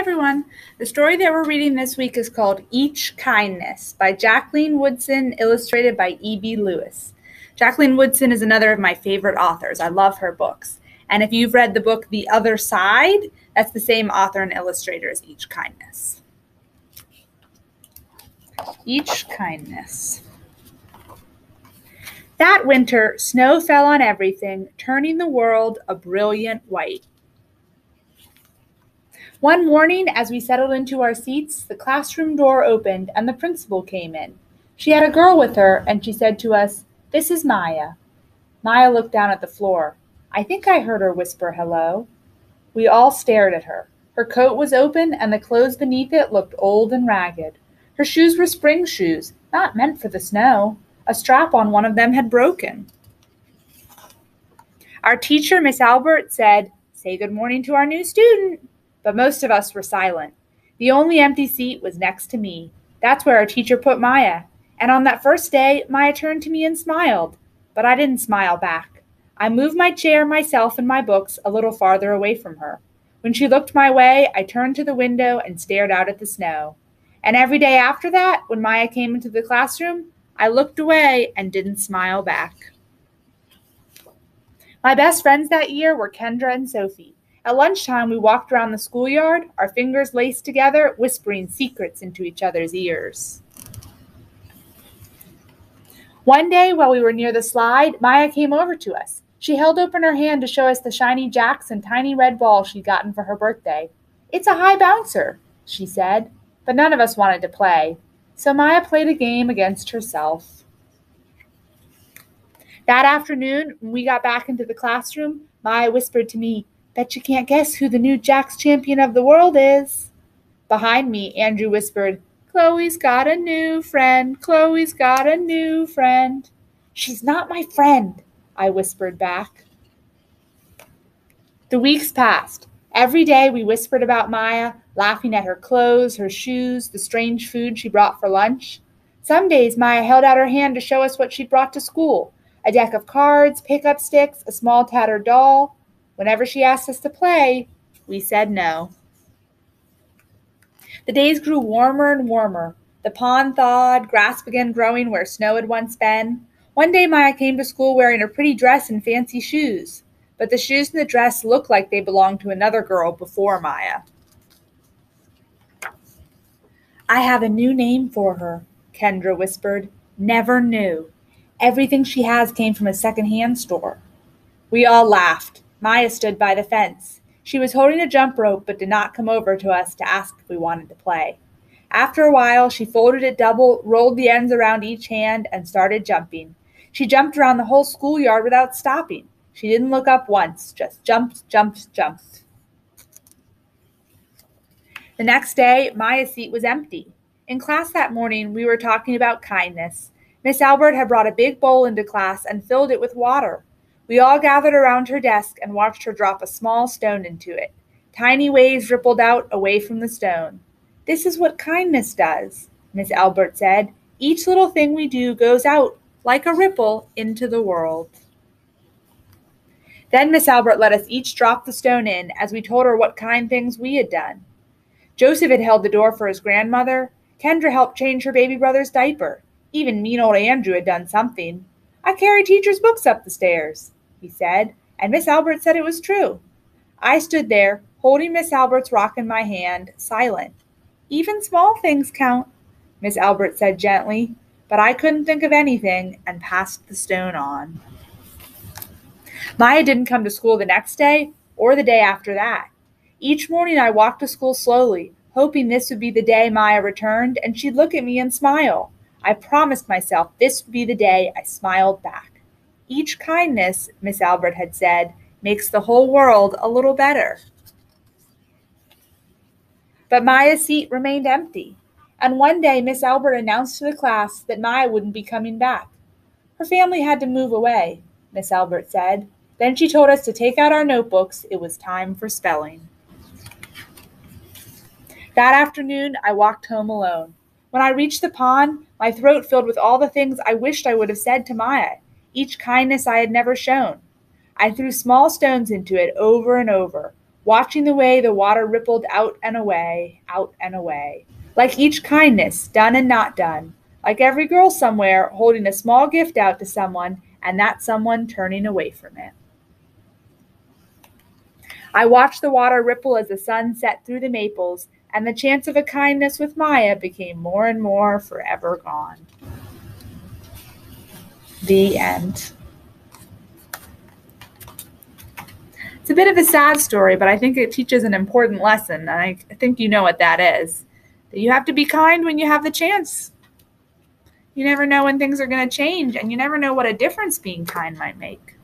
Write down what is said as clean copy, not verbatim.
everyone. The story that we're reading this week is called Each Kindness by Jacqueline Woodson, illustrated by E.B. Lewis. Jacqueline Woodson is another of my favorite authors. I love her books. And if you've read the book The Other Side, that's the same author and illustrator as Each Kindness. Each Kindness. That winter, snow fell on everything, turning the world a brilliant white. One morning, as we settled into our seats, the classroom door opened and the principal came in. She had a girl with her, and she said to us, "This is Maya." Maya looked down at the floor. I think I heard her whisper hello. We all stared at her. Her coat was open, and the clothes beneath it looked old and ragged. Her shoes were spring shoes, not meant for the snow. A strap on one of them had broken. Our teacher, Miss Albert, said, "Say good morning to our new student." But most of us were silent. The only empty seat was next to me. That's where our teacher put Maya. And on that first day, Maya turned to me and smiled. But I didn't smile back. I moved my chair, myself, and my books a little farther away from her. When she looked my way, I turned to the window and stared out at the snow. And every day after that, when Maya came into the classroom, I looked away and didn't smile back. My best friends that year were Kendra and Sophie. At lunchtime, we walked around the schoolyard, our fingers laced together, whispering secrets into each other's ears. One day, while we were near the slide, Maya came over to us. She held open her hand to show us the shiny jacks and tiny red ball she'd gotten for her birthday. "It's a high bouncer," she said, but none of us wanted to play. So Maya played a game against herself. That afternoon, when we got back into the classroom, Maya whispered to me, "Bet you can't guess who the new Jacks champion of the world is." Behind me, Andrew whispered, "Chloe's got a new friend. Chloe's got a new friend." "She's not my friend," I whispered back. The weeks passed. Every day we whispered about Maya, laughing at her clothes, her shoes, the strange food she brought for lunch. Some days Maya held out her hand to show us what she'd brought to school: a deck of cards, pickup sticks, a small tattered doll. Whenever she asked us to play, we said no. The days grew warmer and warmer. The pond thawed, grass began growing where snow had once been. One day Maya came to school wearing a pretty dress and fancy shoes, but the shoes and the dress looked like they belonged to another girl before Maya. "I have a new name for her," Kendra whispered. "Never knew. Everything she has came from a second-hand store." We all laughed. Maya stood by the fence. She was holding a jump rope but did not come over to us to ask if we wanted to play. After a while, she folded it double, rolled the ends around each hand, and started jumping. She jumped around the whole schoolyard without stopping. She didn't look up once, just jumped, jumped, jumped. The next day, Maya's seat was empty. In class that morning, we were talking about kindness. Miss Albert had brought a big bowl into class and filled it with water. We all gathered around her desk and watched her drop a small stone into it. Tiny waves rippled out away from the stone. "This is what kindness does," Miss Albert said. "Each little thing we do goes out like a ripple into the world." Then Miss Albert let us each drop the stone in as we told her what kind things we had done. Joseph had held the door for his grandmother. Kendra helped change her baby brother's diaper. Even mean old Andrew had done something. "I carried teacher's books up the stairs," he said, and Miss Albert said it was true. I stood there, holding Miss Albert's rock in my hand, silent. "Even small things count," Miss Albert said gently, but I couldn't think of anything and passed the stone on. Maya didn't come to school the next day or the day after that. Each morning I walked to school slowly, hoping this would be the day Maya returned and she'd look at me and smile. I promised myself this would be the day I smiled back. "Each kindness," Miss Albert had said, "makes the whole world a little better." But Maya's seat remained empty, and one day Miss Albert announced to the class that Maya wouldn't be coming back. Her family had to move away, Miss Albert said. Then she told us to take out our notebooks. It was time for spelling. That afternoon, I walked home alone. When I reached the pond, my throat filled with all the things I wished I would have said to Maya, each kindness I had never shown. I threw small stones into it over and over. watching the way the water rippled out and away, like each kindness, done and not done, like every girl somewhere holding a small gift out to someone and that someone turning away from it. I watched the water ripple as the sun set through the maples, and the chance of a kindness with Maya became more and more forever gone. The end. It's a bit of a sad story, but I think it teaches an important lesson, and I think you know what that is. That you have to be kind when you have the chance. You never know when things are going to change, and you never know what a difference being kind might make.